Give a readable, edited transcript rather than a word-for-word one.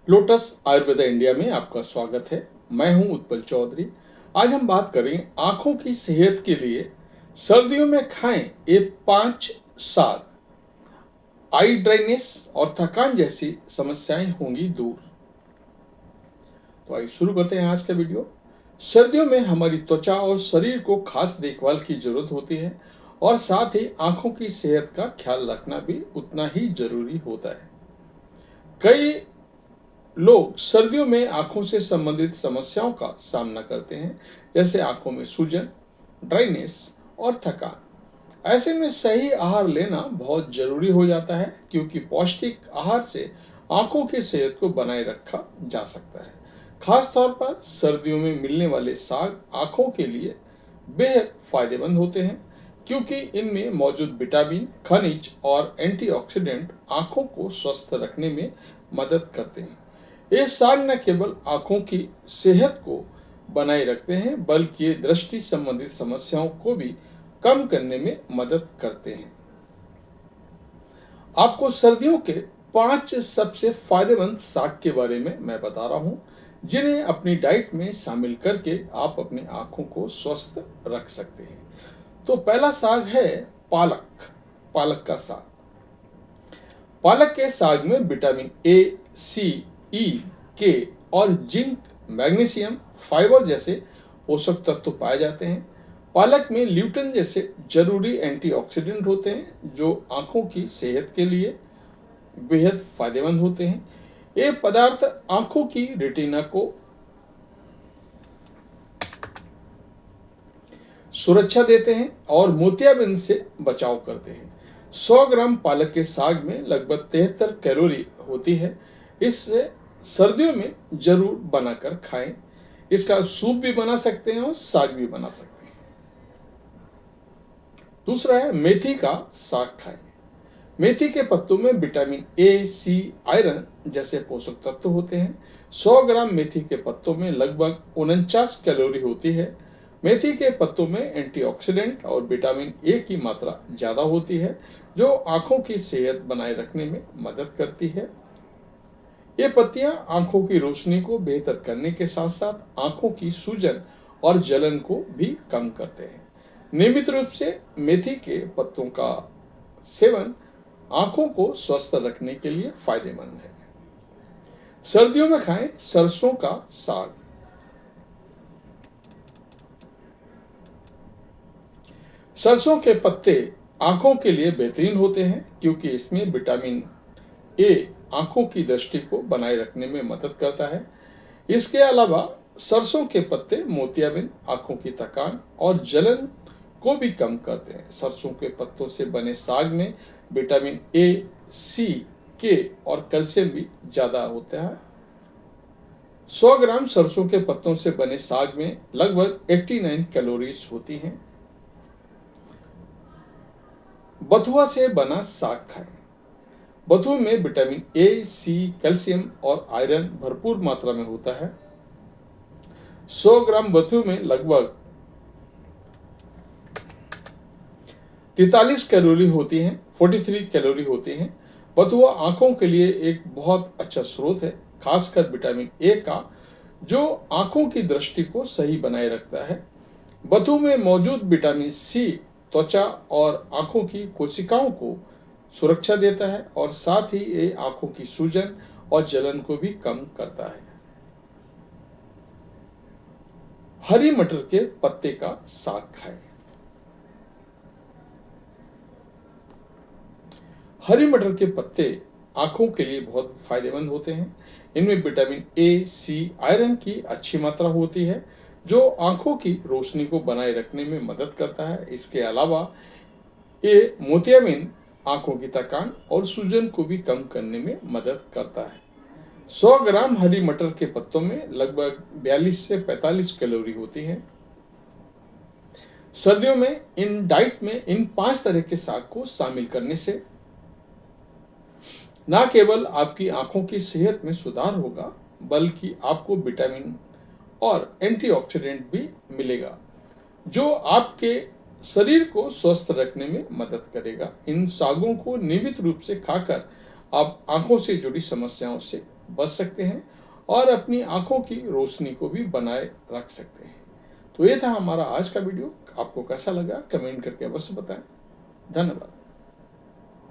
Lotus Ayurveda India में आपका स्वागत है। मैं हूं उत्पल चौधरी। आज हम बात करें आंखों की सेहत के लिए सर्दियों में खाएं ये 5 साग। आई ड्राइनेस और थकान जैसी समस्याएं होंगी दूर। तो आइए शुरू करते हैं आज का वीडियो। सर्दियों में हमारी त्वचा और शरीर को खास देखभाल की जरूरत होती है और साथ ही आंखों की सेहत का ख्याल रखना भी उतना ही जरूरी होता है। कई लोग सर्दियों में आंखों से संबंधित समस्याओं का सामना करते हैं, जैसे आंखों में सूजन, ड्राइनेस और थकान। ऐसे में सही आहार लेना बहुत जरूरी हो जाता है, क्योंकि पौष्टिक आहार से आंखों की सेहत को बनाए रखा जा सकता है। खास तौर पर सर्दियों में मिलने वाले साग आंखों के लिए बेहद फायदेमंद होते हैं, क्योंकि इनमें मौजूद विटामिन, खनिज और एंटीऑक्सीडेंट आंखों को स्वस्थ रखने में मदद करते हैं। ये साग न केवल आंखों की सेहत को बनाए रखते हैं, बल्कि ये दृष्टि संबंधित समस्याओं को भी कम करने में मदद करते हैं। आपको सर्दियों के 5 सबसे फायदेमंद साग के बारे में मैं बता रहा हूं, जिन्हें अपनी डाइट में शामिल करके आप अपनी आंखों को स्वस्थ रख सकते हैं। तो पहला साग है पालक। पालक का साग। पालक के साग में विटामिन ए, सी, ई, के और जिंक, मैग्नीशियम, फाइबर जैसे पोषक तत्व पाए जाते हैं। पालक में ल्यूटिन जैसे जरूरी एंटीऑक्सीडेंट होते हैं, जो आंखों की सेहत के लिए बेहद फायदेमंद होते हैं। ये पदार्थ आंखों की रेटिना को सुरक्षा देते हैं और मोतियाबिंद से बचाव करते हैं। 100 ग्राम पालक के साग में लगभग 73 कैलोरी होती है। इससे सर्दियों में जरूर बनाकर खाएं। इसका सूप भी बना सकते हैं और साग भी बना सकते हैं। दूसरा है मेथी का साग खाएं। मेथी के पत्तों में विटामिन ए, सी, आयरन जैसे पोषक तत्व होते हैं। 100 ग्राम मेथी के पत्तों में लगभग 49 कैलोरी होती है। मेथी के पत्तों में एंटीऑक्सीडेंट और विटामिन ए की मात्रा ज्यादा होती है, जो आंखों की सेहत बनाए रखने में मदद करती है। ये पत्तियां आंखों की रोशनी को बेहतर करने के साथ साथ आंखों की सूजन और जलन को भी कम करते हैं। नियमित रूप से मेथी के पत्तों का सेवन आंखों को स्वस्थ रखने के लिए फायदेमंद है। सर्दियों में खाएं सरसों का साग। सरसों के पत्ते आंखों के लिए बेहतरीन होते हैं, क्योंकि इसमें विटामिन ए आंखों की दृष्टि को बनाए रखने में मदद करता है। इसके अलावा सरसों के पत्ते मोतियाबिंद, आंखों की थकान और जलन को भी कम करते हैं। सरसों के पत्तों से बने साग में विटामिन ए, सी, के और कैल्शियम भी ज्यादा होता है। 100 ग्राम सरसों के पत्तों से बने साग में लगभग 89 कैलोरीज होती हैं। बथुआ से बना साग खाएं। बथुए में विटामिन ए, सी, कैल्शियम और आयरन भरपूर मात्रा में होता है। 100 ग्राम बथुए में लगभग 43 कैलोरी होती हैं, 43 कैलोरी होती हैं। बथुआ आंखों के लिए एक बहुत अच्छा स्रोत है, खासकर विटामिन ए का, जो आंखों की दृष्टि को सही बनाए रखता है। बथुए में मौजूद विटामिन सी त्वचा और आंखों की कोशिकाओं को सुरक्षा देता है और साथ ही ये आंखों की सूजन और जलन को भी कम करता है। हरी मटर के पत्ते का साग खाएं। हरी मटर के पत्ते आंखों के लिए बहुत फायदेमंद होते हैं। इनमें विटामिन ए, सी, आयरन की अच्छी मात्रा होती है, जो आंखों की रोशनी को बनाए रखने में मदद करता है। इसके अलावा ये मोतियाबिंद आंखों की थकान और सूजन को भी कम करने में मदद करता है। 100 ग्राम हरी मटर के पत्तों में लगभग 42 से 45 कैलोरी होती है। सर्दियों में इन डाइट में इन 5 तरह के साग को शामिल करने से न केवल आपकी आंखों की सेहत में सुधार होगा, बल्कि आपको विटामिन और एंटीऑक्सीडेंट भी मिलेगा, जो आपके शरीर को स्वस्थ रखने में मदद करेगा। इन सागों को नियमित रूप से खाकर आप आंखों से जुड़ी समस्याओं से बच सकते हैं और अपनी आंखों की रोशनी को भी बनाए रख सकते हैं। तो ये था हमारा आज का वीडियो। आपको कैसा लगा कमेंट करके अवश्य बताएं। धन्यवाद।